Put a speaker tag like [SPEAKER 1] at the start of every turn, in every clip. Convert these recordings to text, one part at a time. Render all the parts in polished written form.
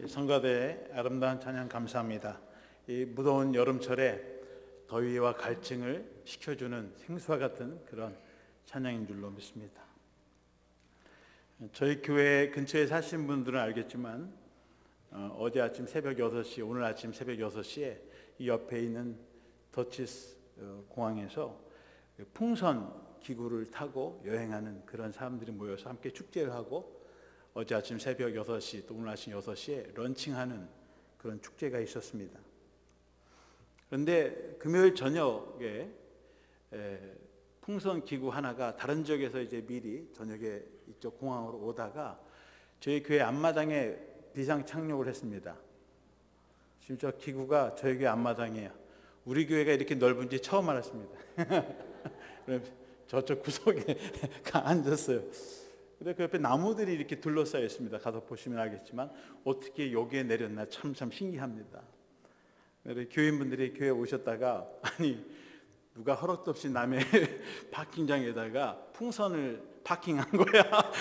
[SPEAKER 1] 성가대의 아름다운 찬양 감사합니다. 이 무더운 여름철에 더위와 갈증을 식혀주는 생수와 같은 그런 찬양인 줄로 믿습니다. 저희 교회 근처에 사시는 분들은 알겠지만 어제 아침 새벽 6시, 오늘 아침 새벽 6시에 이 옆에 있는 더치스 공항에서 풍선 기구를 타고 여행하는 그런 사람들이 모여서 함께 축제를 하고 어제 아침 새벽 6시 또 오늘 아침 6시에 런칭하는 그런 축제가 있었습니다. 그런데 금요일 저녁에 풍선 기구 하나가 다른 지역에서 이제 미리 저녁에 이쪽 공항으로 오다가 저희 교회 앞마당에 비상 착륙을 했습니다. 심지어 기구가 저희 교회 앞마당이에요. 우리 교회가 이렇게 넓은지 처음 알았습니다. 저쪽 구석에 앉았어요. 근데 그 옆에 나무들이 이렇게 둘러싸여 있습니다. 가서 보시면 알겠지만 어떻게 여기에 내렸나 참 신기합니다. 교인분들이 교회에 오셨다가 아니 누가 허락도 없이 남의 파킹장에다가 풍선을 파킹한 거야.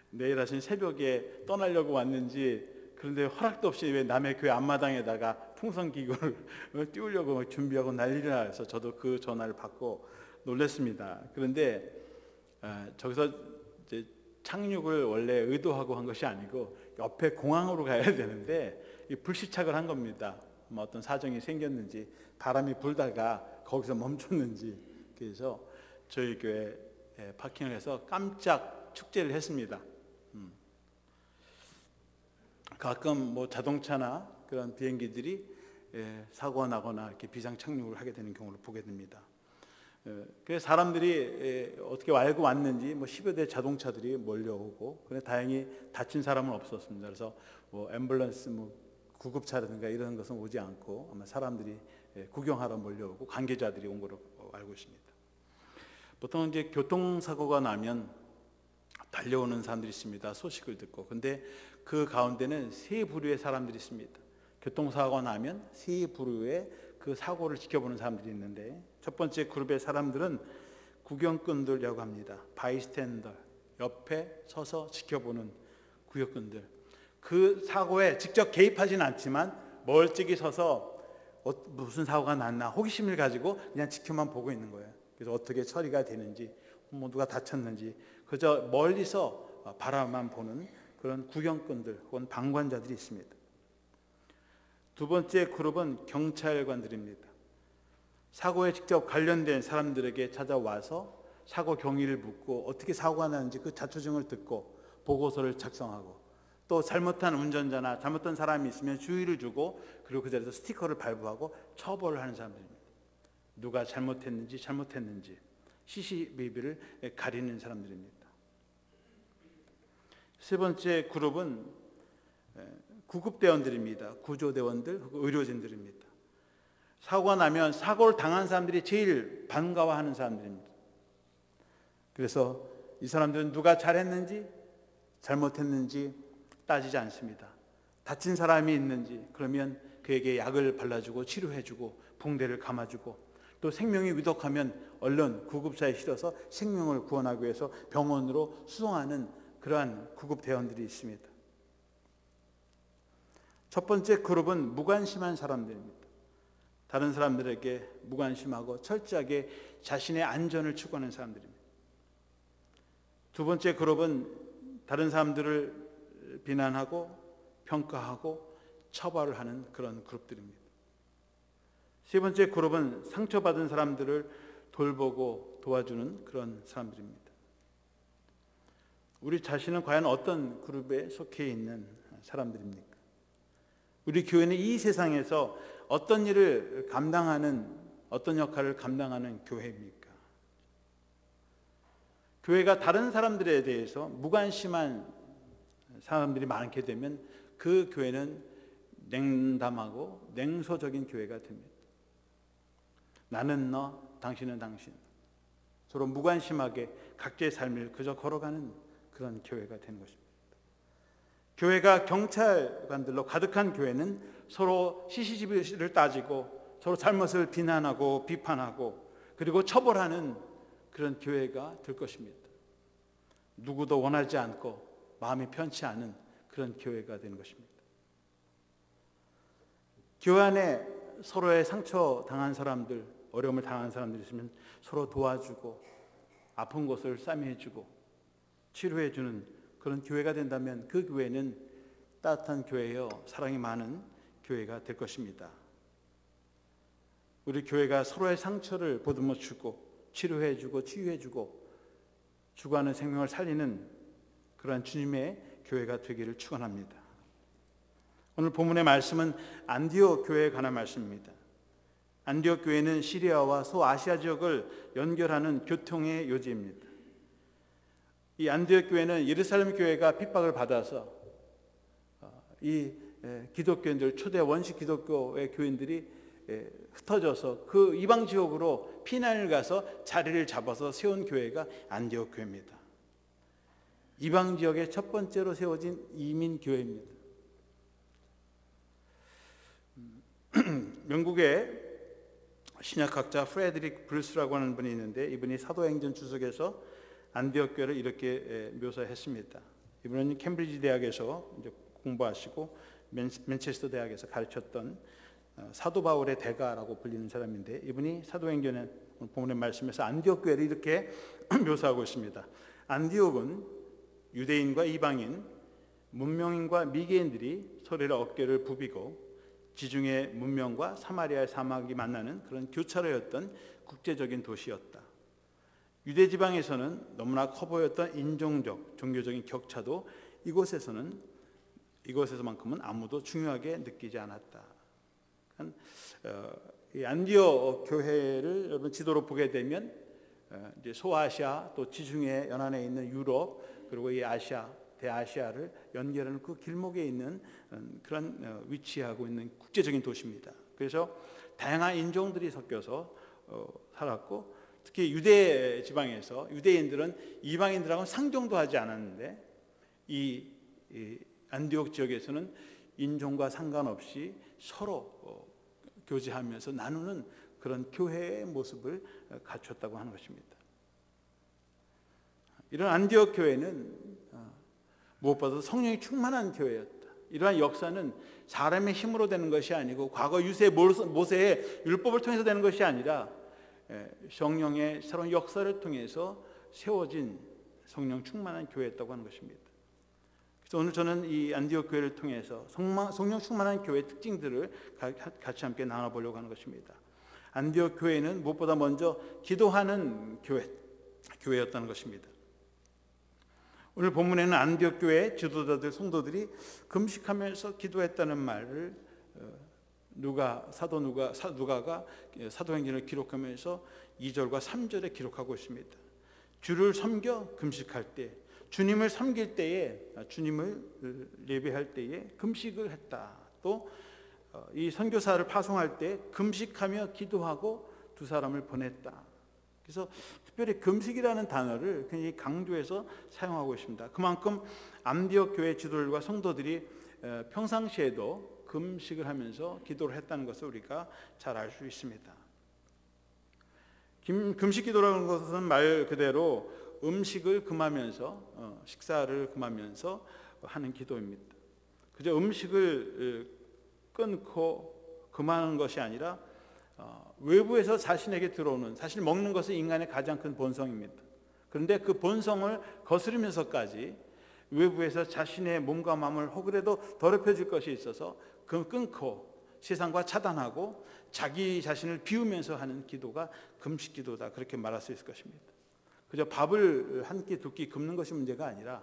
[SPEAKER 1] 내일 아침 새벽에 떠나려고 왔는지 그런데 허락도 없이 왜 남의 교회 앞마당에다가 풍선 기구를 띄우려고 준비하고 난리를 나서 저도 그 전화를 받고 놀랐습니다. 그런데 저기서 이제 착륙을 원래 의도하고 한 것이 아니고 옆에 공항으로 가야 되는데 불시착을 한 겁니다. 뭐 어떤 사정이 생겼는지 바람이 불다가 거기서 멈췄는지 그래서 저희 교회 파킹을 해서 깜짝 축제를 했습니다. 가끔 뭐 자동차나 그런 비행기들이 사고가 나거나 이렇게 비상 착륙을 하게 되는 경우를 보게 됩니다. 그래서 사람들이 어떻게 알고 왔는지 뭐 10여 대 자동차들이 몰려오고 그런데 다행히 다친 사람은 없었습니다. 그래서 뭐 앰뷸런스 뭐 구급차라든가 이런 것은 오지 않고 아마 사람들이 구경하러 몰려오고 관계자들이 온 걸로 알고 있습니다. 보통 이제 교통사고가 나면 달려오는 사람들이 있습니다. 소식을 듣고. 근데 그 가운데는 세 부류의 사람들이 있습니다. 교통사고가 나면 세 부류의 그 사고를 지켜보는 사람들이 있는데 첫 번째 그룹의 사람들은 구경꾼들이라고 합니다. 바이스탠더, 옆에 서서 지켜보는 구경꾼들. 그 사고에 직접 개입하지는 않지만 멀찍이 서서 무슨 사고가 났나 호기심을 가지고 그냥 지켜만 보고 있는 거예요. 그래서 어떻게 처리가 되는지 뭐 누가 다쳤는지 그저 멀리서 바라만 보는 그런 구경꾼들 혹은 방관자들이 있습니다. 두 번째 그룹은 경찰관들입니다. 사고에 직접 관련된 사람들에게 찾아와서 사고 경위를 묻고 어떻게 사고가 났는지 그 자초증을 듣고 보고서를 작성하고 또 잘못한 운전자나 잘못한 사람이 있으면 주의를 주고 그리고 그 자리에서 스티커를 발부하고 처벌을 하는 사람들입니다. 누가 잘못했는지 CCTV를 가리는 사람들입니다. 세 번째 그룹은 구급대원들입니다. 구조대원들, 의료진들입니다. 사고가 나면 사고를 당한 사람들이 제일 반가워하는 사람들입니다. 그래서 이 사람들은 누가 잘했는지 잘못했는지 따지지 않습니다. 다친 사람이 있는지 그러면 그에게 약을 발라주고 치료해주고 붕대를 감아주고 또 생명이 위독하면 얼른 구급차에 실어서 생명을 구원하기 위해서 병원으로 수송하는 그러한 구급대원들이 있습니다. 첫 번째 그룹은 무관심한 사람들입니다. 다른 사람들에게 무관심하고 철저하게 자신의 안전을 추구하는 사람들입니다. 두 번째 그룹은 다른 사람들을 비난하고 평가하고 처벌을 하는 그런 그룹들입니다. 세 번째 그룹은 상처받은 사람들을 돌보고 도와주는 그런 사람들입니다. 우리 자신은 과연 어떤 그룹에 속해 있는 사람들입니까? 우리 교회는 이 세상에서 어떤 일을 감당하는 어떤 역할을 감당하는 교회입니까? 교회가 다른 사람들에 대해서 무관심한 사람들이 많게 되면 그 교회는 냉담하고 냉소적인 교회가 됩니다. 나는 너, 당신은 당신. 서로 무관심하게 각자의 삶을 그저 걸어가는 그런 교회가 되는 것입니다. 교회가 경찰관들로 가득한 교회는 서로 CCTV를 따지고 서로 잘못을 비난하고 비판하고 그리고 처벌하는 그런 교회가 될 것입니다. 누구도 원하지 않고 마음이 편치 않은 그런 그런 교회가 되는 것입니다. 교회 안에 서로의 상처 당한 사람들, 어려움을 당한 사람들이 있으면 서로 도와주고 아픈 곳을 싸매주고 치료해주는 그런 교회가 된다면 그 교회는 따뜻한 교회여 사랑이 많은 교회가 될 것입니다. 우리 교회가 서로의 상처를 보듬어 주고 치료해주고 치유해주고 죽어가는 생명을 살리는 그러한 주님의 교회가 되기를 축원합니다. 오늘 본문의 말씀은 안디옥 교회에 관한 말씀입니다. 안디옥 교회는 시리아와 소아시아 지역을 연결하는 교통의 요지입니다. 이 안디옥 교회는 예루살렘 교회가 핍박을 받아서 이 기독교인들, 초대 원시 기독교의 교인들이 흩어져서 그 이방 지역으로 피난을 가서 자리를 잡아서 세운 교회가 안디옥 교회입니다. 이방 지역에 첫 번째로 세워진 이민 교회입니다. 영국의 신약학자 프레드릭 브루스라고 하는 분이 있는데 이분이 사도행전 주석에서 안디옥 교회를 이렇게 묘사했습니다. 이분은 캠브리지 대학에서 이제 공부하시고 맨체스터 대학에서 가르쳤던 사도 바울의 대가라고 불리는 사람인데 이분이 사도행전의 본문의 말씀에서 안디옥 교회를 이렇게 묘사하고 있습니다. 안디옥은 유대인과 이방인, 문명인과 미개인들이 서로의 어깨를 부비고 지중해 문명과 사마리아의 사막이 만나는 그런 교차로였던 국제적인 도시였다. 유대 지방에서는 너무나 커 보였던 인종적, 종교적인 격차도 이곳에서만큼은 아무도 중요하게 느끼지 않았다. 이 안디옥 교회를 여러분 지도로 보게 되면 이제 소아시아 또 지중해 연안에 있는 유럽 그리고 이 아시아 대아시아를 연결하는 그 길목에 있는 그런 위치하고 있는 국제적인 도시입니다. 그래서 다양한 인종들이 섞여서 살았고 특히 유대 지방에서 유대인들은 이방인들하고는 상종도 하지 않았는데 이 안디옥 지역에서는 인종과 상관없이 서로 교제하면서 나누는 그런 교회의 모습을 갖췄다고 하는 것입니다. 이런 안디옥 교회는 무엇보다도 성령이 충만한 교회였다. 이러한 역사는 사람의 힘으로 되는 것이 아니고 과거 유세 모세의 율법을 통해서 되는 것이 아니라 성령의 새로운 역사를 통해서 세워진 성령 충만한 교회였다고 하는 것입니다. 그래서 오늘 저는 이 안디옥 교회를 통해서 성령 충만한 교회의 특징들을 같이 함께 나눠보려고 하는 것입니다. 안디옥 교회는 무엇보다 먼저 기도하는 교회였다는 것입니다. 오늘 본문에는 안디옥 교회 지도자들 성도들이 금식하면서 기도했다는 말을 사도 누가가 사도행전을 기록하면서 2절과 3절에 기록하고 있습니다. 주를 섬겨 금식할 때, 주님을 섬길 때에, 주님을 예배할 때에 금식을 했다. 또 이 선교사를 파송할 때 금식하며 기도하고 두 사람을 보냈다. 그래서 특별히 금식이라는 단어를 굉장히 강조해서 사용하고 있습니다. 그만큼 안디옥 교회 지도들과 성도들이 평상시에도 금식을 하면서 기도를 했다는 것을 우리가 잘 알 수 있습니다. 금식 기도라는 것은 말 그대로 음식을 금하면서 식사를 금하면서 하는 기도입니다. 그저 음식을 끊고 금하는 것이 아니라 외부에서 자신에게 들어오는, 사실 먹는 것은 인간의 가장 큰 본성입니다. 그런데 그 본성을 거스르면서까지 외부에서 자신의 몸과 마음을 혹이라도 더럽혀질 것이 있어서 그 끊고 세상과 차단하고 자기 자신을 비우면서 하는 기도가 금식 기도다, 그렇게 말할 수 있을 것입니다. 그저 밥을 한 끼 두 끼 굶는 것이 문제가 아니라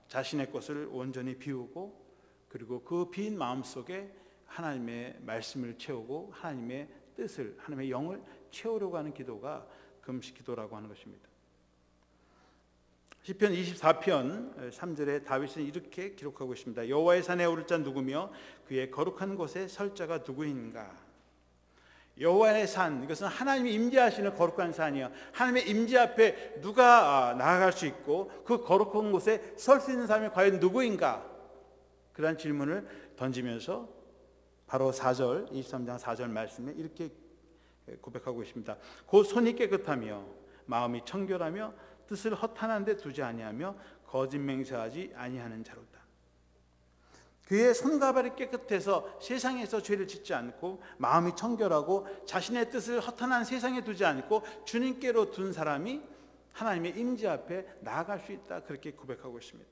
[SPEAKER 1] 자신의 것을 온전히 비우고 그리고 그 빈 마음속에 하나님의 말씀을 채우고 하나님의 뜻을, 하나님의 영을 채우려고 하는 기도가 금식 기도라고 하는 것입니다. 시편 24편 3절에 다윗은 이렇게 기록하고 있습니다. 여호와의 산에 오를 자 누구며 그의 거룩한 곳에 설 자가 누구인가. 여호와의 산, 이것은 하나님이 임재하시는 거룩한 산이요, 하나님의 임재 앞에 누가 나아갈 수 있고 그 거룩한 곳에 설 수 있는 사람이 과연 누구인가. 그런 질문을 던지면서 바로 4절 23장 4절 말씀에 이렇게 고백하고 있습니다. 곧 손이 깨끗하며 마음이 청결하며 뜻을 허탄한 데 두지 아니하며 거짓 맹세하지 아니하는 자로다. 그의 손과 발이 깨끗해서 세상에서 죄를 짓지 않고 마음이 청결하고 자신의 뜻을 허탄한 세상에 두지 않고 주님께로 둔 사람이 하나님의 임재 앞에 나아갈 수 있다, 그렇게 고백하고 있습니다.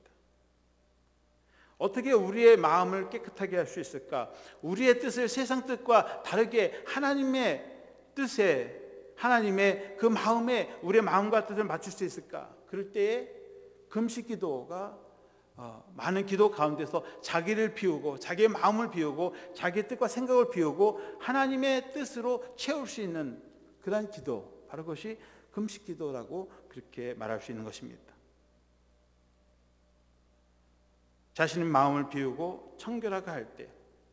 [SPEAKER 1] 어떻게 우리의 마음을 깨끗하게 할 수 있을까? 우리의 뜻을 세상 뜻과 다르게 하나님의 뜻에, 하나님의 그 마음에 우리의 마음과 뜻을 맞출 수 있을까? 그럴 때에 금식 기도가 많은 기도 가운데서 자기를 비우고 자기의 마음을 비우고 자기의 뜻과 생각을 비우고 하나님의 뜻으로 채울 수 있는 그런 기도, 바로 그것이 금식 기도라고 그렇게 말할 수 있는 것입니다. 자신의 마음을 비우고 청결하게 할 때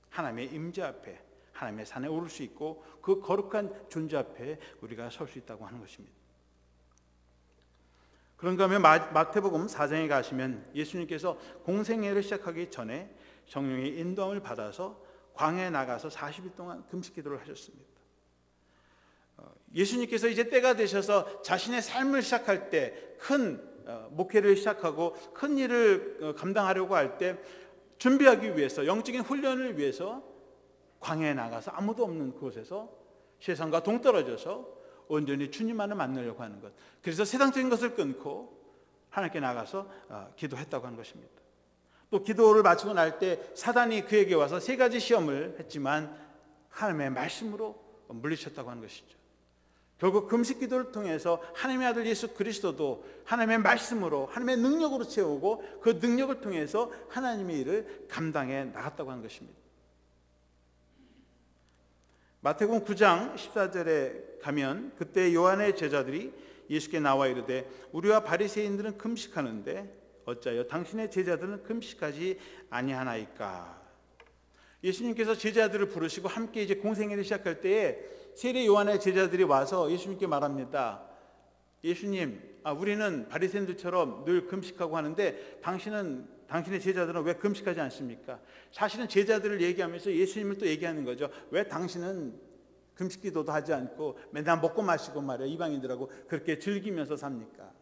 [SPEAKER 1] 하나님의 임재 앞에, 하나님의 산에 오를 수 있고 그 거룩한 존재 앞에 우리가 설 수 있다고 하는 것입니다. 그런가 하면 마태복음 4장에 가시면 예수님께서 공생애를 시작하기 전에 성령의 인도함을 받아서 광야에 나가서 40일 동안 금식 기도를 하셨습니다. 예수님께서 이제 때가 되셔서 자신의 삶을 시작할 때, 큰 목회를 시작하고 큰 일을 감당하려고 할 때 준비하기 위해서, 영적인 훈련을 위해서 광야에 나가서 아무도 없는 곳에서 세상과 동떨어져서 온전히 주님만을 만나려고 하는 것, 그래서 세상적인 것을 끊고 하나님께 나가서 기도했다고 하는 것입니다. 또 기도를 마치고 날 때 사단이 그에게 와서 3가지 시험을 했지만 하나님의 말씀으로 물리쳤다고 하는 것이죠. 결국 금식 기도를 통해서 하나님의 아들 예수 그리스도도 하나님의 말씀으로, 하나님의 능력으로 채우고 그 능력을 통해서 하나님의 일을 감당해 나갔다고 하는 것입니다. 마태복음 9장 14절에 가면 그때 요한의 제자들이 예수께 나와 이르되 우리와 바리새인들은 금식하는데 어찌하여 당신의 제자들은 금식하지 아니하나이까. 예수님께서 제자들을 부르시고 함께 이제 공생애를 시작할 때에 세례 요한의 제자들이 와서 예수님께 말합니다. 예수님, 우리는 바리새인들처럼 늘 금식하고 하는데 당신의 제자들은 왜 금식하지 않습니까? 사실은 제자들을 얘기하면서 예수님을 또 얘기하는 거죠. 왜 당신은 금식 기도도 하지 않고 맨날 먹고 마시고 말이야 이방인들하고 그렇게 즐기면서 삽니까?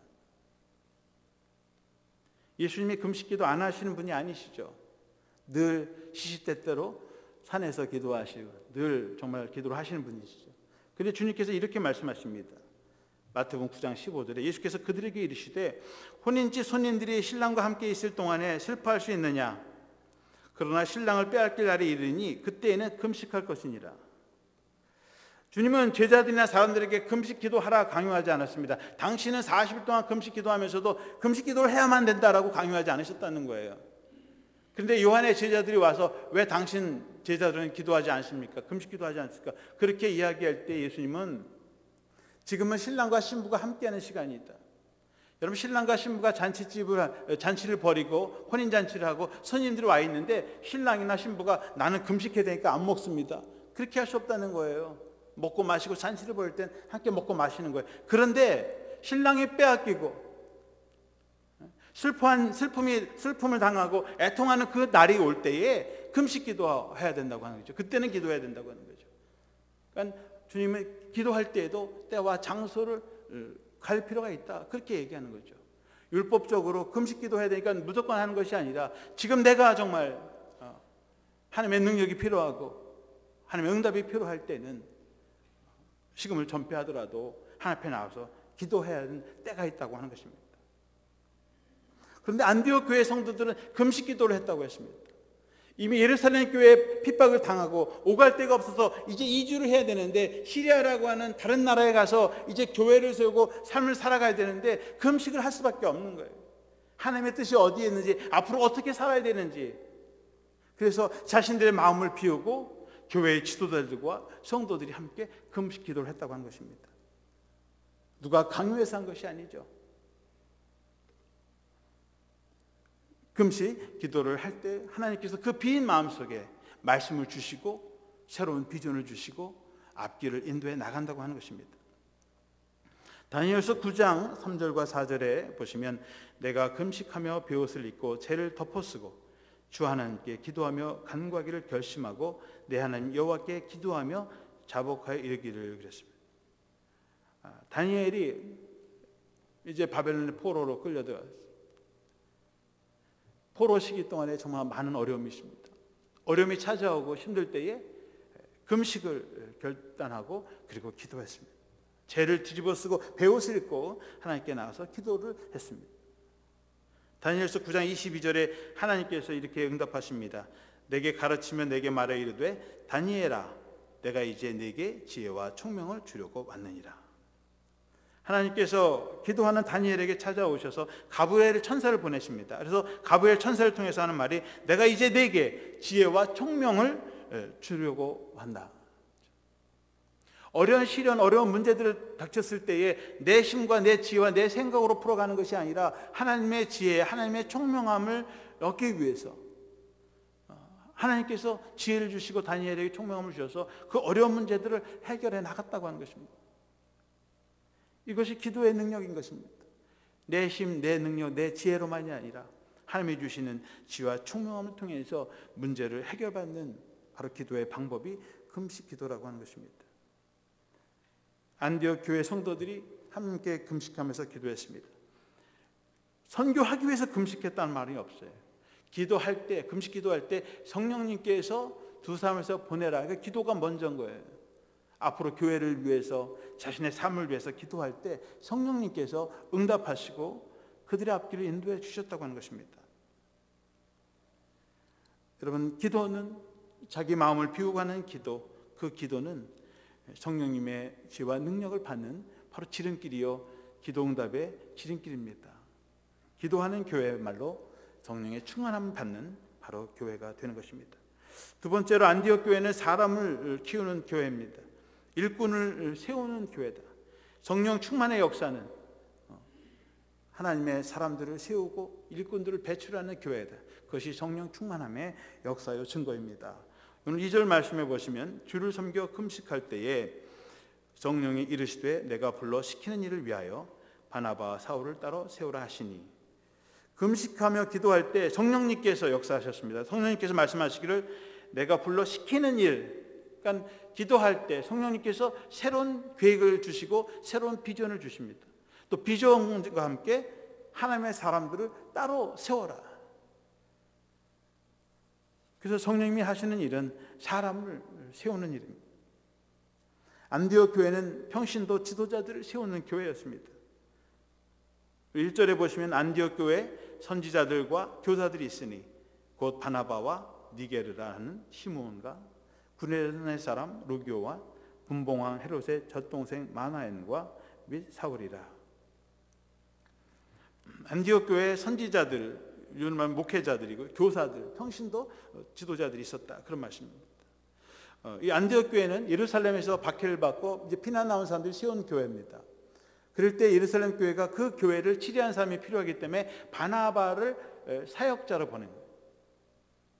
[SPEAKER 1] 예수님이 금식 기도 안 하시는 분이 아니시죠. 늘 시시때때로 산에서 기도하시고 늘 정말 기도를 하시는 분이시죠. 그런데 주님께서 이렇게 말씀하십니다. 마태복음 9장 15절에 예수께서 그들에게 이르시되 혼인집 손님들이 신랑과 함께 있을 동안에 슬퍼할 수 있느냐? 그러나 신랑을 빼앗길 날이 이르니 그때에는 금식할 것이니라. 주님은 제자들이나 사람들에게 금식 기도하라 강요하지 않았습니다. 당신은 40일 동안 금식 기도하면서도 금식 기도를 해야만 된다라고 강요하지 않으셨다는 거예요. 그런데 요한의 제자들이 와서 왜 당신 제자들은 기도하지 않습니까? 금식 기도하지 않습니까? 그렇게 이야기할 때 예수님은 지금은 신랑과 신부가 함께하는 시간이다. 여러분, 신랑과 신부가 잔치를 벌이고 혼인잔치를 하고 손님들이 와 있는데 신랑이나 신부가 나는 금식해야 되니까 안 먹습니다. 그렇게 할 수 없다는 거예요. 먹고 마시고 잔치를 벌일 땐 함께 먹고 마시는 거예요. 그런데 신랑이 빼앗기고 슬픔을 당하고 애통하는 그 날이 올 때에 금식 기도해야 된다고 하는 거죠. 그때는 기도해야 된다고 하는 거죠. 그러니까 주님은 기도할 때에도 때와 장소를 갈 필요가 있다, 그렇게 얘기하는 거죠. 율법적으로 금식 기도해야 되니까 무조건 하는 것이 아니라 지금 내가 정말 하나님의 능력이 필요하고 하나님의 응답이 필요할 때는 식음을 전폐하더라도 하나님 앞에 나와서 기도해야 하는 때가 있다고 하는 것입니다. 그런데 안디옥 교회 성도들은 금식 기도를 했다고 했습니다. 이미 예루살렘 교회에 핍박을 당하고 오갈 데가 없어서 이제 이주를 해야 되는데 시리아라고 하는 다른 나라에 가서 이제 교회를 세우고 삶을 살아가야 되는데 금식을 할 수밖에 없는 거예요. 하나님의 뜻이 어디에 있는지, 앞으로 어떻게 살아야 되는지. 그래서 자신들의 마음을 비우고 교회의 지도자들과 성도들이 함께 금식 기도를 했다고 하는 것입니다. 누가 강요해서 한 것이 아니죠. 금식 기도를 할 때 하나님께서 그 빈 마음속에 말씀을 주시고 새로운 비전을 주시고 앞길을 인도해 나간다고 하는 것입니다. 다니엘서 9장 3절과 4절에 보시면 내가 금식하며 베옷을 입고 죄를 덮어쓰고 주 하나님께 기도하며 간구하기를 결심하고 내 하나님 여호와께 기도하며 자복하여 이르기를 그랬습니다. 다니엘이 이제 바벨론의 포로로 끌려들어갔어요. 포로 시기 동안에 정말 많은 어려움이 있습니다. 어려움이 찾아오고 힘들 때에 금식을 결단하고 그리고 기도했습니다. 죄를 뒤집어쓰고 베옷을 입고 하나님께 나와서 기도를 했습니다. 다니엘서 9장 22절에 하나님께서 이렇게 응답하십니다. 내게 가르치며 내게 말해 이르되 다니엘아 내가 이제 내게 지혜와 총명을 주려고 왔느니라. 하나님께서 기도하는 다니엘에게 찾아오셔서 가브리엘 천사를 보내십니다. 그래서 가브리엘 천사를 통해서 하는 말이 내가 이제 내게 지혜와 총명을 주려고 한다. 어려운 시련, 어려운 문제들을 닥쳤을 때에 내 힘과 내 지혜와 내 생각으로 풀어가는 것이 아니라 하나님의 지혜, 하나님의 총명함을 얻기 위해서 하나님께서 지혜를 주시고 다니엘에게 총명함을 주셔서 그 어려운 문제들을 해결해 나갔다고 하는 것입니다. 이것이 기도의 능력인 것입니다. 내 힘, 내 능력, 내 지혜로만이 아니라 하나님이 주시는 지혜와 총명함을 통해서 문제를 해결받는 바로 기도의 방법이 금식 기도라고 하는 것입니다. 안디옥 교회 성도들이 함께 금식하면서 기도했습니다. 선교하기 위해서 금식했다는 말이 없어요. 기도할 때, 금식 기도할 때 성령님께서 두 사람에서 보내라. 그러니까 기도가 먼저인 거예요. 앞으로 교회를 위해서 자신의 삶을 위해서 기도할 때 성령님께서 응답하시고 그들의 앞길을 인도해 주셨다고 하는 것입니다. 여러분, 기도는 자기 마음을 비우고 하는 기도, 그 기도는 성령님의 지혜와 능력을 받는 바로 지름길이요 기도응답의 지름길입니다. 기도하는 교회의 말로 성령의 충만함을 받는 바로 교회가 되는 것입니다. 두 번째로 안디옥 교회는 사람을 키우는 교회입니다. 일꾼을 세우는 교회다. 성령 충만의 역사는 하나님의 사람들을 세우고 일꾼들을 배출하는 교회다. 그것이 성령 충만함의 역사요 증거입니다. 오늘 2절 말씀해 보시면 주를 섬겨 금식할 때에 성령이 이르시되 내가 불러 시키는 일을 위하여 바나바와 사울을 따로 세우라 하시니. 금식하며 기도할 때 성령님께서 역사하셨습니다. 성령님께서 말씀하시기를 내가 불러 시키는 일, 그러니까 기도할 때 성령님께서 새로운 계획을 주시고 새로운 비전을 주십니다. 또 비전과 함께 하나님의 사람들을 따로 세워라. 그래서 성령님이 하시는 일은 사람을 세우는 일입니다. 안디옥 교회는 평신도 지도자들을 세우는 교회였습니다. 1절에 보시면 안디옥 교회 선지자들과 교사들이 있으니 곧 바나바와 니게르라 하는 시므온과 구레네 사람 루교와 분봉왕 헤롯의 젖동생 마나엔과 및 사울이라. 안디옥 교회 선지자들, 이런 목회자들이고 교사들, 평신도 지도자들이 있었다, 그런 말씀입니다. 이 안디옥 교회는 예루살렘에서 박해를 받고 이제 피난 나온 사람들이 세운 교회입니다. 그럴 때 예루살렘 교회가 그 교회를 치리한 사람이 필요하기 때문에 바나바를 사역자로 보낸 거예요.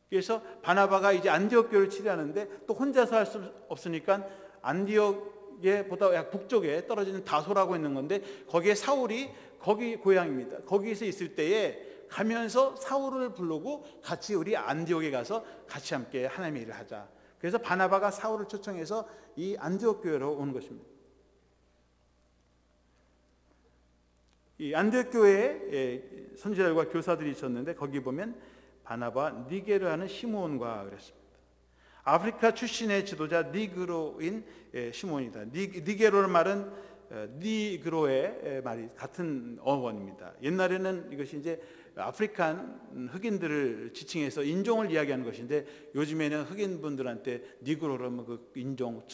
[SPEAKER 1] 그래서 바나바가 이제 안디옥 교회를 치리하는데 또 혼자서 할 수 없으니까 안디옥에 보다 약 북쪽에 떨어지는 다소라고 있는 건데 거기에 사울이 거기 고향입니다. 거기에서 있을 때에 가면서 사울을 부르고 같이 우리 안디옥에 가서 같이 함께 하나님의 일을 하자. 그래서 바나바가 사울을 초청해서 이 안디옥 교회로 온 것입니다. 이 안디옥 교회에 선지자들과 교사들이 있었는데 거기 보면 바나바 니게르하는 시므온과 그랬습니다. 아프리카 출신의 지도자 니그로인 시므온이다. 니게로는 말은 니그로의 말이 같은 어원입니다. 옛날에는 이것이 이제 아프리칸 흑인들을 지칭해서 인종을 이야기하는 것인데 요즘에는 흑인분들한테 니그로라면 그 인종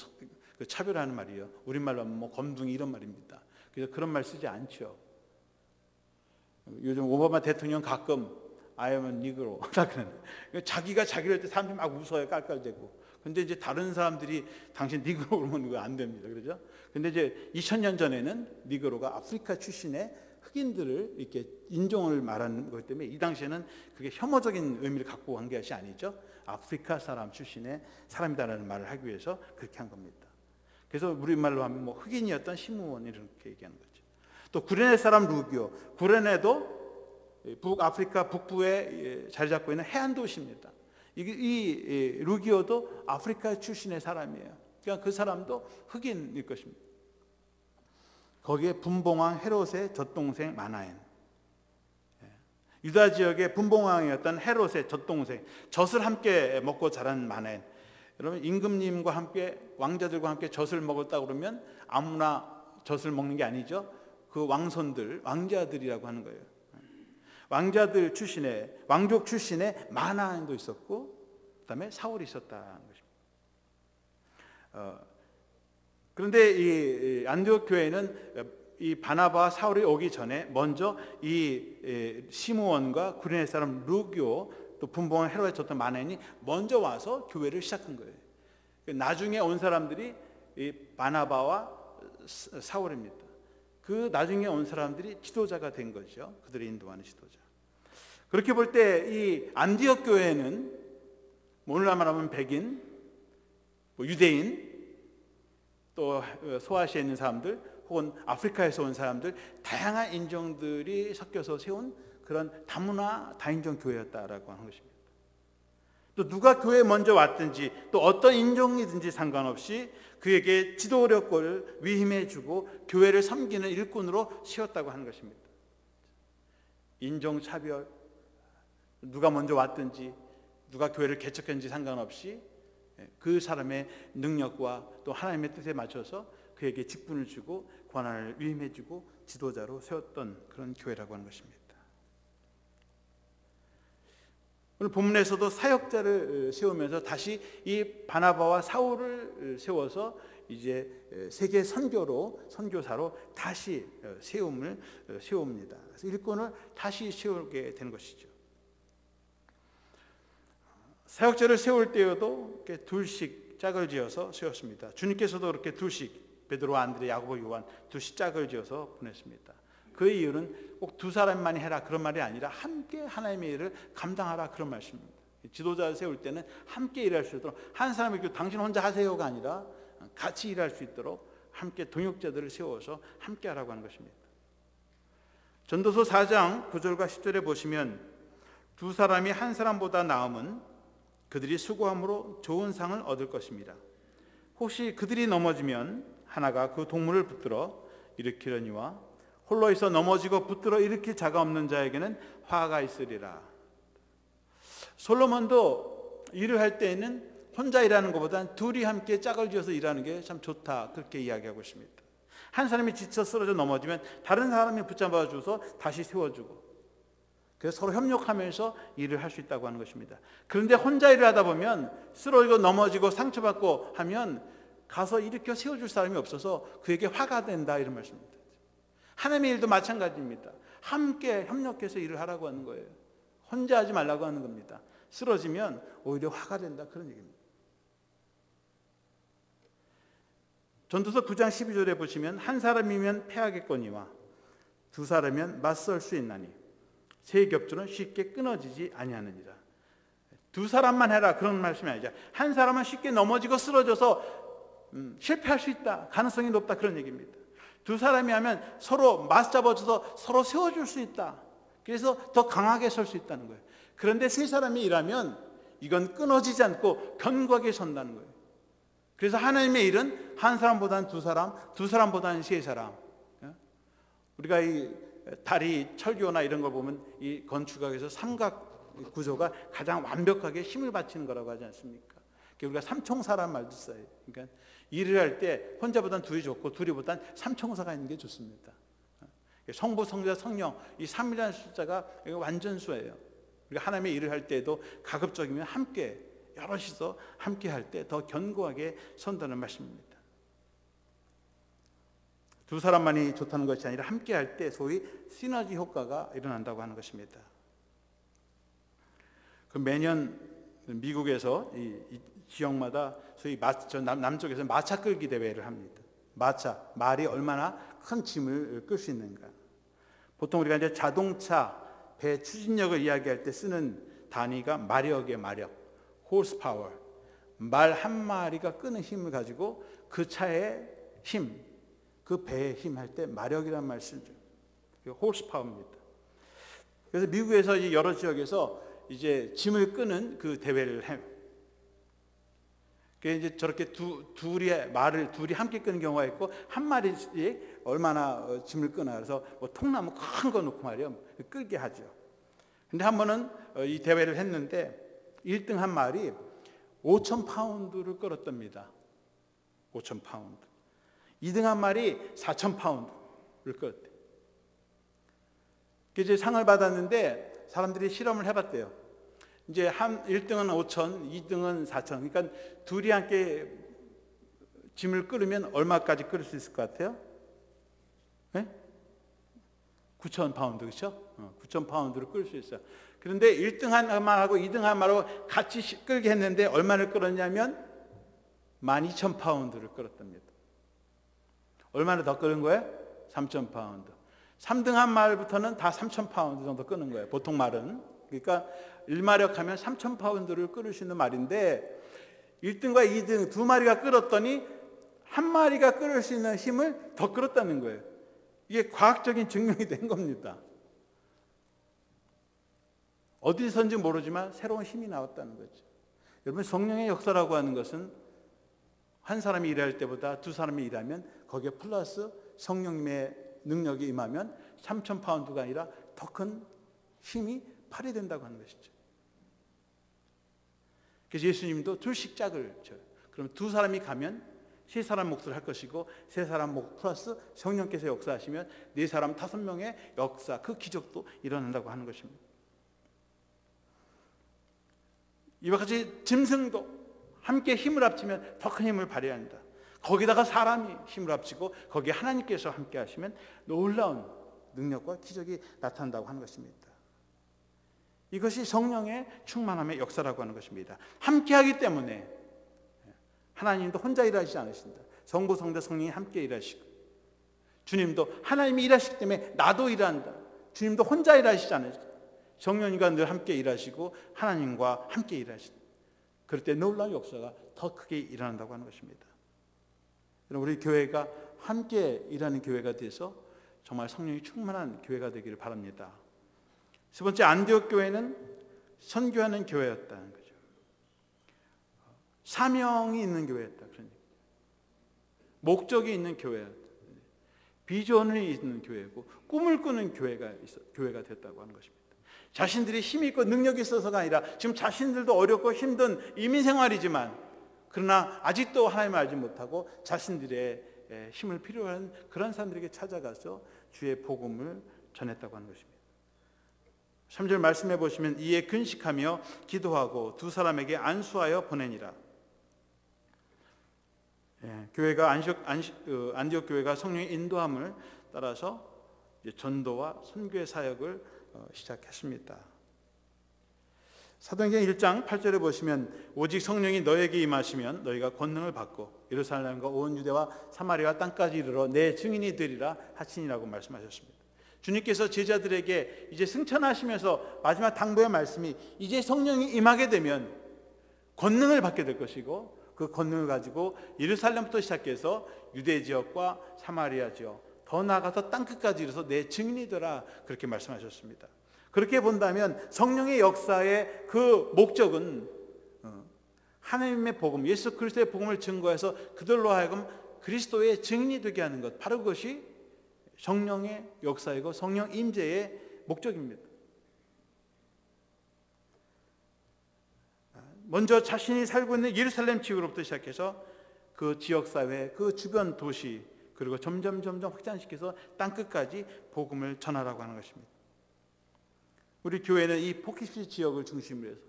[SPEAKER 1] 그 차별하는 말이에요. 우리말로 하면 뭐 검둥이 이런 말입니다. 그래서 그런 말 쓰지 않죠. 요즘 오바마 대통령 가끔 I am a Negro 자기가 자기를 할 때 사람들이 막 웃어요. 깔깔대고. 근데 이제 다른 사람들이 당신 니그로 그러면 그거 안 됩니다. 그렇죠? 근데 이제 2000년 전에는 니그로가 아프리카 출신의 흑인들을 이렇게 인종을 말하는 것 때문에 이 당시에는 그게 혐오적인 의미를 갖고 한 것이 아니죠. 아프리카 사람 출신의 사람이다라는 말을 하기 위해서 그렇게 한 겁니다. 그래서 우리말로 하면 뭐 흑인이었던 시므온 이렇게 얘기하는 거죠. 또 구레네 사람 루교, 구레네도 북아프리카 북부에 자리 잡고 있는 해안 도시입니다. 이 루기오도 아프리카 출신의 사람이에요. 그러니까 그 사람도 흑인일 것입니다. 거기에 분봉왕 헤롯의 젖동생 마나엔. 유다 지역의 분봉왕이었던 헤롯의 젖동생, 젖을 함께 먹고 자란 마넨. 여러분, 임금님과 함께, 왕자들과 함께 젖을 먹었다 그러면 아무나 젖을 먹는 게 아니죠. 그 왕손들, 왕자들이라고 하는 거예요. 왕자들 출신의, 왕족 출신의 마나도 있었고, 그 다음에 사울이 있었다는 것입니다. 그런데 이 안디옥 교회는 이 바나바와 사울이 오기 전에 먼저 이 시므온과 구레네 사람 루교, 또 분봉왕 헤롯에 졌던 마넨이 먼저 와서 교회를 시작한 거예요. 나중에 온 사람들이 이 바나바와 사울입니다. 그 나중에 온 사람들이 지도자가 된 거죠. 그들이 인도하는 지도자. 그렇게 볼 때 이 안디옥 교회는 오늘날 말하면 백인, 유대인, 또 소아시아에 있는 사람들, 혹은 아프리카에서 온 사람들, 다양한 인종들이 섞여서 세운 그런 다문화 다인종 교회였다라고 하는 것입니다. 또 누가 교회에 먼저 왔든지, 또 어떤 인종이든지 상관없이 그에게 지도력을 위임해주고 교회를 섬기는 일꾼으로 세웠다고 하는 것입니다. 인종차별, 누가 먼저 왔든지 누가 교회를 개척했는지 상관없이 그 사람의 능력과 또 하나님의 뜻에 맞춰서 그에게 직분을 주고 권한을 위임해주고 지도자로 세웠던 그런 교회라고 하는 것입니다. 오늘 본문에서도 사역자를 세우면서 다시 이 바나바와 사울을 세워서 이제 세계 선교사로 다시 세웁니다. 그래서 일꾼을 다시 세우게 되는 것이죠. 사역자를 세울 때에도 이렇게 둘씩 짝을 지어서 세웠습니다. 주님께서도 그렇게 둘씩, 베드로, 안드레, 야고보, 요한 둘씩 짝을 지어서 보냈습니다. 그 이유는 꼭 두 사람만이 해라 그런 말이 아니라 함께 하나님의 일을 감당하라 그런 말씀입니다. 지도자를 세울 때는 함께 일할 수 있도록, 한 사람이 당신 혼자 하세요가 아니라 같이 일할 수 있도록 함께 동역자들을 세워서 함께 하라고 하는 것입니다. 전도서 4장 9절과 10절에 보시면 두 사람이 한 사람보다 나음은 그들이 수고함으로 좋은 상을 얻을 것입니다. 혹시 그들이 넘어지면 하나가 그 동물을 붙들어 일으키려니와 홀로 있어 넘어지고 붙들어 일으킬 자가 없는 자에게는 화가 있으리라. 솔로몬도 일을 할 때에는 혼자 일하는 것보다는 둘이 함께 짝을 지어서 일하는 게 참 좋다, 그렇게 이야기하고 있습니다. 한 사람이 지쳐 쓰러져 넘어지면 다른 사람이 붙잡아 줘서 다시 세워주고, 그래서 서로 협력하면서 일을 할 수 있다고 하는 것입니다. 그런데 혼자 일을 하다 보면 쓰러지고 넘어지고 상처받고 하면 가서 일으켜 세워줄 사람이 없어서 그에게 화가 된다, 이런 말씀입니다. 하나님의 일도 마찬가지입니다. 함께 협력해서 일을 하라고 하는 거예요. 혼자 하지 말라고 하는 겁니다. 쓰러지면 오히려 화가 된다, 그런 얘기입니다. 전도서 9장 12절에 보시면 한 사람이면 패하겠거니와 두 사람이면 맞설 수 있나니 세 겹줄은 쉽게 끊어지지 아니하느니라. 두 사람만 해라 그런 말씀이 아니죠. 한 사람은 쉽게 넘어지고 쓰러져서 실패할 수 있다, 가능성이 높다, 그런 얘기입니다. 두 사람이 하면 서로 맞잡아줘서 서로 세워줄 수 있다. 그래서 더 강하게 설 수 있다는 거예요. 그런데 세 사람이 일하면 이건 끊어지지 않고 견고하게 선다는 거예요. 그래서 하나님의 일은 한 사람보다는 두 사람, 두 사람보다는 세 사람. 우리가 이 다리 철교나 이런 걸 보면 이 건축학에서 삼각 구조가 가장 완벽하게 힘을 바치는 거라고 하지 않습니까? 우리가 삼총사란 말도 써요. 그러니까 일을 할 때 혼자보다는 둘이 좋고 둘이보다는 삼총사가 있는 게 좋습니다. 성부, 성자, 성령, 이 3이라는 숫자가 완전수예요. 우리가 하나님의 일을 할 때도 가급적이면 함께, 여럿이서 함께 할 때 더 견고하게 선다는 말씀입니다. 두 사람만이 좋다는 것이 아니라 함께 할 때 소위 시너지 효과가 일어난다고 하는 것입니다. 그 매년 미국에서 이 지역마다 소위 남쪽에서 마차 끌기 대회를 합니다. 마차, 말이 얼마나 큰 짐을 끌 수 있는가. 보통 우리가 이제 자동차, 배 추진력을 이야기할 때 쓰는 단위가 마력의 마력, horsepower. 말 한 마리가 끄는 힘을 가지고 그 차의 힘, 그 배의 힘 할 때 마력이라는 말을 쓰죠. horsepower입니다. 그래서 미국에서 여러 지역에서 이제 짐을 끄는 그 대회를 해요. 그게 이제 저렇게 말을 둘이 함께 끄는 경우가 있고, 한 마리씩 얼마나 짐을 끄나. 그래서 뭐 통나무 큰 거 놓고 말이요, 끌게 하죠. 근데 한 번은 이 대회를 했는데 1등 한 말이 5,000파운드를 끌었답니다. 5,000파운드. 2등 한 말이 4,000파운드를 끌었대. 이제 상을 받았는데 사람들이 실험을 해봤대요. 이제 1등은 5,000, 2등은 4,000. 그러니까 둘이 함께 짐을 끌으면 얼마까지 끌을 수 있을 것 같아요? 네? 9,000파운드, 그렇죠? 9,000파운드를 끌 수 있어요. 그런데 1등 한 말하고 2등 한 말하고 같이 끌게 했는데 얼마를 끌었냐면 12,000파운드를 끌었답니다. 얼마나 더 끄는 거예요? 3,000파운드. 3등 한 말부터는 다 3,000파운드 정도 끄는 거예요. 보통 말은. 그러니까 1마력 하면 3,000파운드를 끌을 수 있는 말인데 1등과 2등 두 마리가 끌었더니 한 마리가 끌을 수 있는 힘을 더 끌었다는 거예요. 이게 과학적인 증명이 된 겁니다. 어디선지 모르지만 새로운 힘이 나왔다는 거죠. 여러분, 성령의 역사라고 하는 것은 한 사람이 일할 때보다 두 사람이 일하면 거기에 플러스 성령님의 능력이 임하면 3,000파운드가 아니라 더 큰 힘이 발휘된다고 하는 것이죠. 그래서 예수님도 둘씩 짝을 져요. 그럼 두 사람이 가면 세 사람 몫을 할 것이고 세 사람 몫 플러스 성령께서 역사하시면 네 사람 5명의 역사, 그 기적도 일어난다고 하는 것입니다. 이와 같이 짐승도 함께 힘을 합치면 더 큰 힘을 발휘한다. 거기다가 사람이 힘을 합치고 거기에 하나님께서 함께 하시면 놀라운 능력과 기적이 나타난다고 하는 것입니다. 이것이 성령의 충만함의 역사라고 하는 것입니다. 함께 하기 때문에 하나님도 혼자 일하시지 않으신다. 성부, 성자, 성령이 함께 일하시고 주님도 하나님이 일하시기 때문에 나도 일한다. 주님도 혼자 일하시지 않으신다. 성령님과 늘 함께 일하시고 하나님과 함께 일하신다. 그럴 때 놀라운 역사가 더 크게 일어난다고 하는 것입니다. 우리 교회가 함께 일하는 교회가 돼서 정말 성령이 충만한 교회가 되기를 바랍니다. 세 번째, 안디옥 교회는 선교하는 교회였다는 거죠. 사명이 있는 교회였다. 목적이 있는 교회였다. 비전이 있는 교회고 꿈을 꾸는 교회가 됐다고 하는 것입니다. 자신들이 힘이 있고 능력이 있어서가 아니라 지금 자신들도 어렵고 힘든 이민생활이지만 그러나 아직도 하나님을 알지 못하고 자신들의 힘을 필요로 하는 그런 사람들에게 찾아가서 주의 복음을 전했다고 하는 것입니다. 3절 말씀해 보시면 이에 근식하며 기도하고 두 사람에게 안수하여 보내니라. 교회가 안디옥 교회가 성령의 인도함을 따라서 전도와 선교의 사역을 시작했습니다. 사도행전 1장 8절에 보시면 오직 성령이 너에게 임하시면 너희가 권능을 받고 예루살렘과 온 유대와 사마리아 땅까지 이르러 내 증인이 되리라 하시니라고 말씀하셨습니다. 주님께서 제자들에게 이제 승천하시면서 마지막 당부의 말씀이 이제 성령이 임하게 되면 권능을 받게 될 것이고 그 권능을 가지고 예루살렘부터 시작해서 유대 지역과 사마리아 지역 더 나아가서 땅끝까지 이르러서 내 증인이 되라 그렇게 말씀하셨습니다. 그렇게 본다면 성령의 역사의 그 목적은 하나님의 복음, 예수 그리스도의 복음을 증거해서 그들로 하여금 그리스도의 증인이 되게 하는 것, 바로 그것이 성령의 역사이고 성령 임재의 목적입니다. 먼저 자신이 살고 있는 예루살렘 지역으로부터 시작해서 그 지역사회, 그 주변 도시 그리고 점점 확장시켜서 땅끝까지 복음을 전하라고 하는 것입니다. 우리 교회는 이 포키시 지역을 중심으로 해서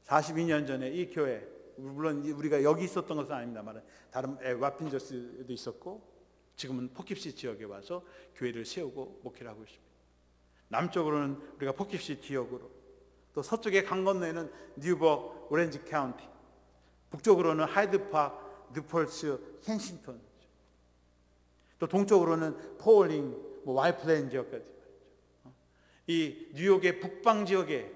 [SPEAKER 1] 42년 전에 이 교회, 물론 우리가 여기 있었던 것은 아닙니다만 다른 와핀저스도 있었고 지금은 포키시 지역에 와서 교회를 세우고 목회를 하고 있습니다. 남쪽으로는 우리가 포키시 지역으로, 또 서쪽의 강 건너에는 뉴버그, 오렌지 카운티, 북쪽으로는 하이드파크, 뉴폴츠, 켄싱턴, 또 동쪽으로는 포울링, 와이플랜 지역까지. 이 뉴욕의 북방 지역에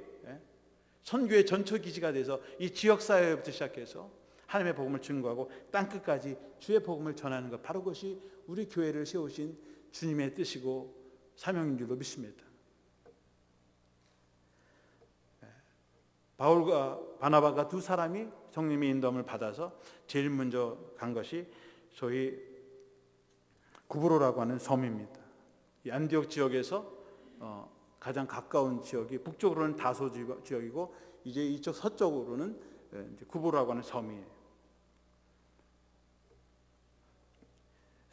[SPEAKER 1] 선교의 전초 기지가 돼서 이 지역 사회부터 시작해서 하나님의 복음을 증거하고 땅끝까지 주의 복음을 전하는 것, 바로 그것이 우리 교회를 세우신 주님의 뜻이고 사명인 줄로 믿습니다. 바울과 바나바가 두 사람이 성령의 인도함을 받아서 제일 먼저 간 것이 소위 구브로라고 하는 섬입니다. 이 안디옥 지역에서 가장 가까운 지역이 북쪽으로는 다소 지역이고 이제 이쪽 서쪽으로는 이제 구브로라고 하는 섬이에요.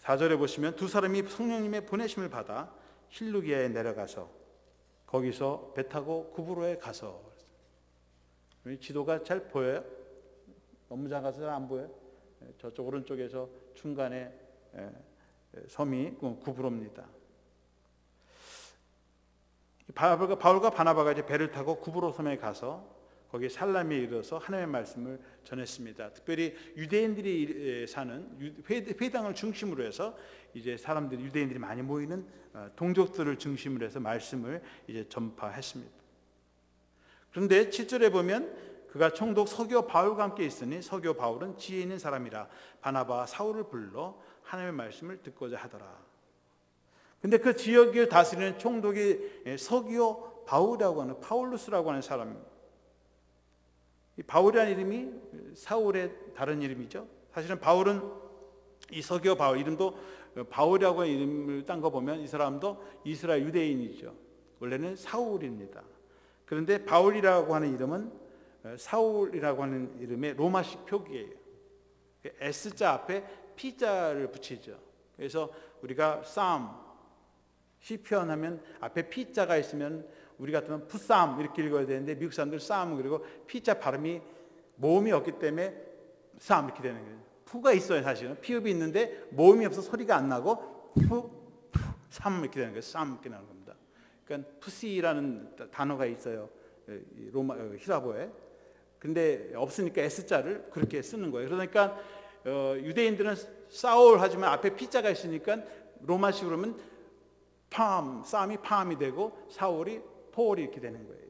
[SPEAKER 1] 4절에 보시면 두 사람이 성령님의 보내심을 받아 힐루기아에 내려가서 거기서 배 타고 구브로에 가서. 지도가 잘 보여요? 너무 작아서 잘 안 보여요? 저쪽 오른쪽에서 중간에 섬이 구브로입니다. 바울과 바나바가 이제 배를 타고 구브로 섬에 가서 거기 살람에 이르러서 하나님의 말씀을 전했습니다. 특별히 유대인들이 사는 회당을 중심으로 해서 이제 사람들이 유대인들이 많이 모이는 동족들을 중심으로 해서 말씀을 이제 전파했습니다. 그런데 7절에 보면 그가 총독 서기오 바울과 함께 있으니 서기오 바울은 지혜 있는 사람이라 바나바와 사울을 불러 하나님의 말씀을 듣고자 하더라. 근데 그 지역을 다스리는 총독이 서기오 바울이라고 하는 파울루스라고 하는 사람입니다. 이 바울이라는 이름이 사울의 다른 이름이죠. 사실은 바울은 이 서기오 바울 이름도 바울이라고 하는 이름을 딴 거 보면 이 사람도 이스라엘 유대인이죠. 원래는 사울입니다. 그런데 바울이라고 하는 이름은 사울이라고 하는 이름의 로마식 표기예요. S자 앞에 P자를 붙이죠. 그래서 우리가 시편 하면 앞에 P자가 있으면 우리 같으면 푸삼 이렇게 읽어야 되는데 미국 사람들 쌈 그리고 P자 발음이 모음이 없기 때문에 쌈 이렇게 되는 거예요. 푸가 있어요. 사실은 피읍이 있는데 모음이 없어서 소리가 안 나고 쌈 이렇게 되는 거예요. 쌈 이렇게 나는 겁니다. 그러니까 푸시라는 단어가 있어요. 로마 히라보에. 근데 없으니까 S자를 그렇게 쓰는 거예요. 그러니까 유대인들은 사울 하지만 앞에 P자가 있으니까 로마식으로 하면 쌈이 팜이 되고 사울이 폴이 이렇게 되는 거예요.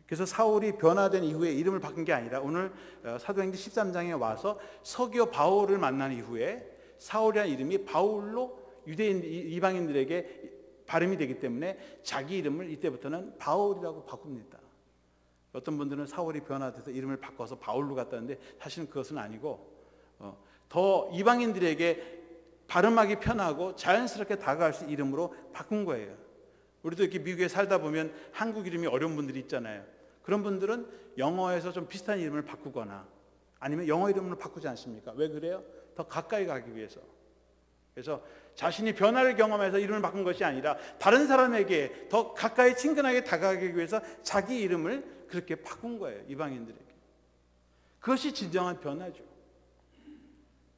[SPEAKER 1] 그래서 사울이 변화된 이후에 이름을 바꾼 게 아니라 오늘 사도행전 13장에 와서 서기오 바울을 만난 이후에 사울이라는 이름이 바울로 유대인 이방인들에게 발음이 되기 때문에 자기 이름을 이때부터는 바울이라고 바꿉니다. 어떤 분들은 사울이 변화돼서 이름을 바꿔서 바울로 갔다는데 사실은 그것은 아니고 더 이방인들에게 발음하기 편하고 자연스럽게 다가갈 수 있는 이름으로 바꾼 거예요. 우리도 이렇게 미국에 살다 보면 한국 이름이 어려운 분들이 있잖아요. 그런 분들은 영어에서 좀 비슷한 이름을 바꾸거나 아니면 영어 이름으로 바꾸지 않습니까? 왜 그래요? 더 가까이 가기 위해서. 그래서 자신이 변화를 경험해서 이름을 바꾼 것이 아니라 다른 사람에게 더 가까이 친근하게 다가가기 위해서 자기 이름을 그렇게 바꾼 거예요. 이방인들에게. 그것이 진정한 변화죠.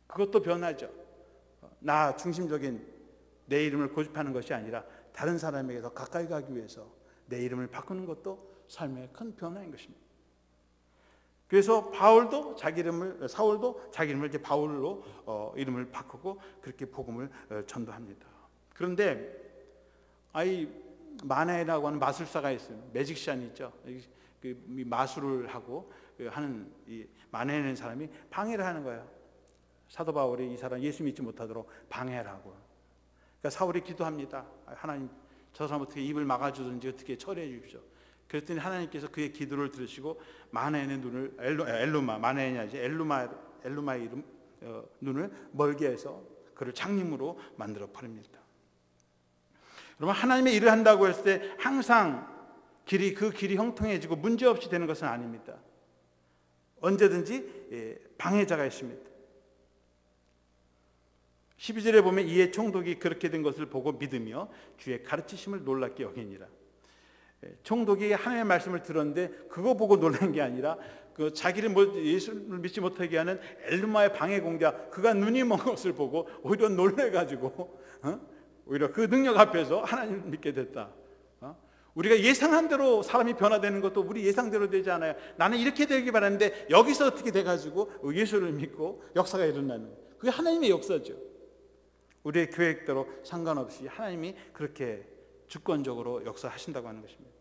[SPEAKER 1] 그것도 변화죠. 나 중심적인 내 이름을 고집하는 것이 아니라 다른 사람에게 더 가까이 가기 위해서 내 이름을 바꾸는 것도 삶의 큰 변화인 것입니다. 그래서 사울도 자기 이름을 이제 바울로 이름을 바꾸고 그렇게 복음을 전도합니다. 그런데 마네라고 하는 마술사가 있어요. 매직션이 있죠. 그 마술을 하고 하는 이 마네라는 사람이 방해를 하는 거예요. 사도 바울이 이 사람 예수 믿지 못하도록 방해를 하고. 그러니까 사울이 기도합니다. 하나님 저 사람 어떻게 입을 막아주든지 어떻게 처리해 주십시오. 그랬더니 하나님께서 그의 기도를 들으시고 마네의 눈을 엘루마의 눈을 멀게 해서 그를 장님으로 만들어 버립니다. 여러분 하나님의 일을 한다고 했을 때 항상 그 길이 형통해지고 문제없이 되는 것은 아닙니다. 언제든지 방해자가 있습니다. 12절에 보면 이에 총독이 그렇게 된 것을 보고 믿으며 주의 가르치심을 놀랍게 여기니라. 총독이 하나님의 말씀을 들었는데 그거 보고 놀란 게 아니라 그 자기를 예수를 믿지 못하게 하는 엘루마의 방해 공자 그가 눈이 먼 것을 보고 오히려 놀래가지고 오히려 그 능력 앞에서 하나님을 믿게 됐다. 우리가 예상한 대로 사람이 변화되는 것도 우리 예상대로 되지 않아요. 나는 이렇게 되길 바랐는데 여기서 어떻게 돼가지고 예수를 믿고 역사가 일어나는 그게 하나님의 역사죠. 우리의 계획대로 상관없이 하나님이 그렇게 주권적으로 역사하신다고 하는 것입니다.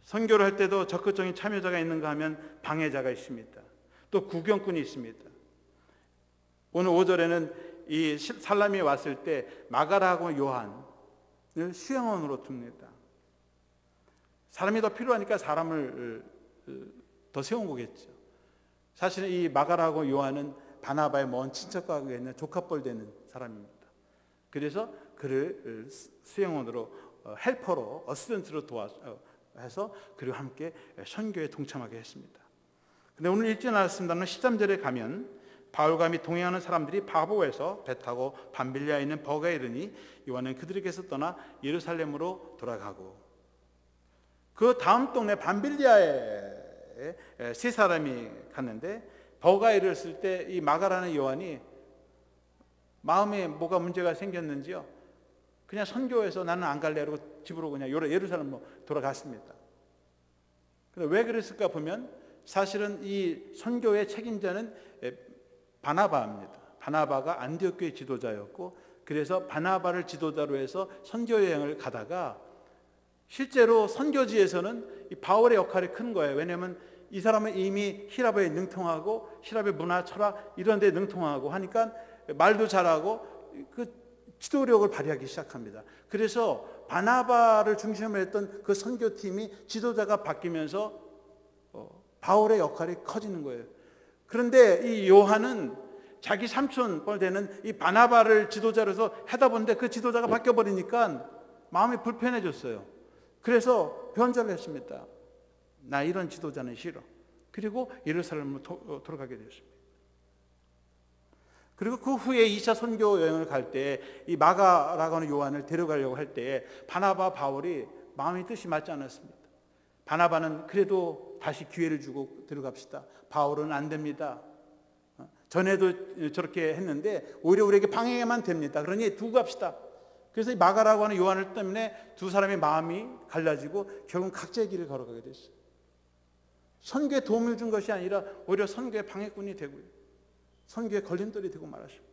[SPEAKER 1] 선교를 할 때도 적극적인 참여자가 있는가 하면 방해자가 있습니다. 또 구경꾼이 있습니다. 오늘 5절에는 이 살람이 왔을 때 마가라하고 요한을 수양원으로 둡니다. 사람이 더 필요하니까 사람을 더 세운 거겠죠. 사실은 이 마가라하고 요한은 바나바의 먼 친척과 있는 조카뻘 되는 사람입니다. 그래서 그를 수행원으로 헬퍼로 어시스턴트로 해서 그리고 함께 선교에 동참하게 했습니다. 근데 오늘 읽지 않았습니다만 13절에 가면 바울과 및 동행하는 사람들이 바보에서 배 타고 밤빌리아에 있는 버가에 이르니 요한은 그들에게서 떠나 예루살렘으로 돌아가고, 그 다음 동네 밤빌리아에 세 사람이 갔는데 버가에 이르렀을 때 이 마가라는 요한이 마음에 뭐가 문제가 생겼는지요, 그냥 선교해서 나는 안 갈래 그러고 집으로 그냥 예루살렘으로 돌아갔습니다. 근데 왜 그랬을까 보면 사실은 이 선교의 책임자는 바나바입니다. 바나바가 안디옥교의 지도자였고, 그래서 바나바를 지도자로 해서 선교 여행을 가다가 실제로 선교지에서는 이 바울의 역할이 큰 거예요. 왜냐하면 이 사람은 이미 히랍에 능통하고 히랍의 문화, 철학 이런 데 능통하고 하니까 말도 잘하고 그 지도력을 발휘하기 시작합니다. 그래서 바나바를 중심으로 했던 그 선교팀이 지도자가 바뀌면서 바울의 역할이 커지는 거예요. 그런데 이 요한은 자기 삼촌 뻘 되는 이 바나바를 지도자로서 하다 보는데 그 지도자가 바뀌어버리니까 마음이 불편해졌어요. 그래서 변절을 했습니다. 나 이런 지도자는 싫어. 그리고 예루살렘으로 돌아가게 되었습니다. 그리고 그 후에 2차 선교 여행을 갈 때 이 마가라고 하는 요한을 데려가려고 할 때 바나바, 바울이 마음이 뜻이 맞지 않았습니다. 바나바는 그래도 다시 기회를 주고 들어갑시다. 바울은 안 됩니다. 전에도 저렇게 했는데 오히려 우리에게 방해만 됩니다. 그러니 두고 갑시다. 그래서 이 마가라고 하는 요한을 때문에 두 사람의 마음이 갈라지고 결국 각자의 길을 걸어가게 됐어요. 선교에 도움을 준 것이 아니라 오히려 선교의 방해꾼이 되고요, 선교의 걸림돌이 되고 말았습니다.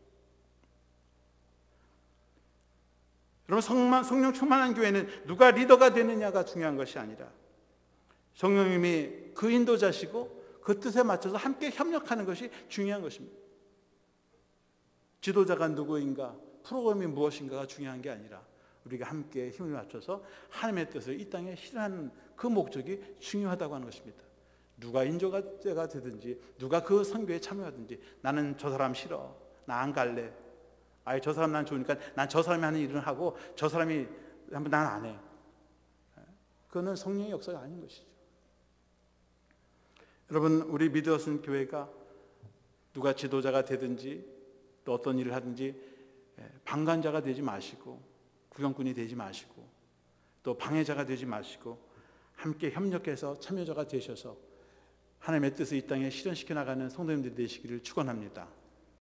[SPEAKER 1] 여러분, 성령 충만한 교회는 누가 리더가 되느냐가 중요한 것이 아니라 성령님이 그 인도자시고 그 뜻에 맞춰서 함께 협력하는 것이 중요한 것입니다. 지도자가 누구인가, 프로그램이 무엇인가가 중요한 게 아니라 우리가 함께 힘을 맞춰서 하나님의 뜻을 이 땅에 실현하는 그 목적이 중요하다고 하는 것입니다. 누가 인도자가 되든지 누가 그 선교에 참여하든지 나는 저 사람 싫어, 나 안 갈래, 아예 저 사람 난 좋으니까 난 저 사람이 하는 일을 하고 저 사람이 하면 난 안 해. 그거는 성령의 역사가 아닌 것이죠. 여러분, 우리 믿었은 교회가 누가 지도자가 되든지 또 어떤 일을 하든지 방관자가 되지 마시고 구경꾼이 되지 마시고 또 방해자가 되지 마시고 함께 협력해서 참여자가 되셔서 하나님의 뜻을 이 땅에 실현시켜 나가는 성도님들이 되시기를 축원합니다.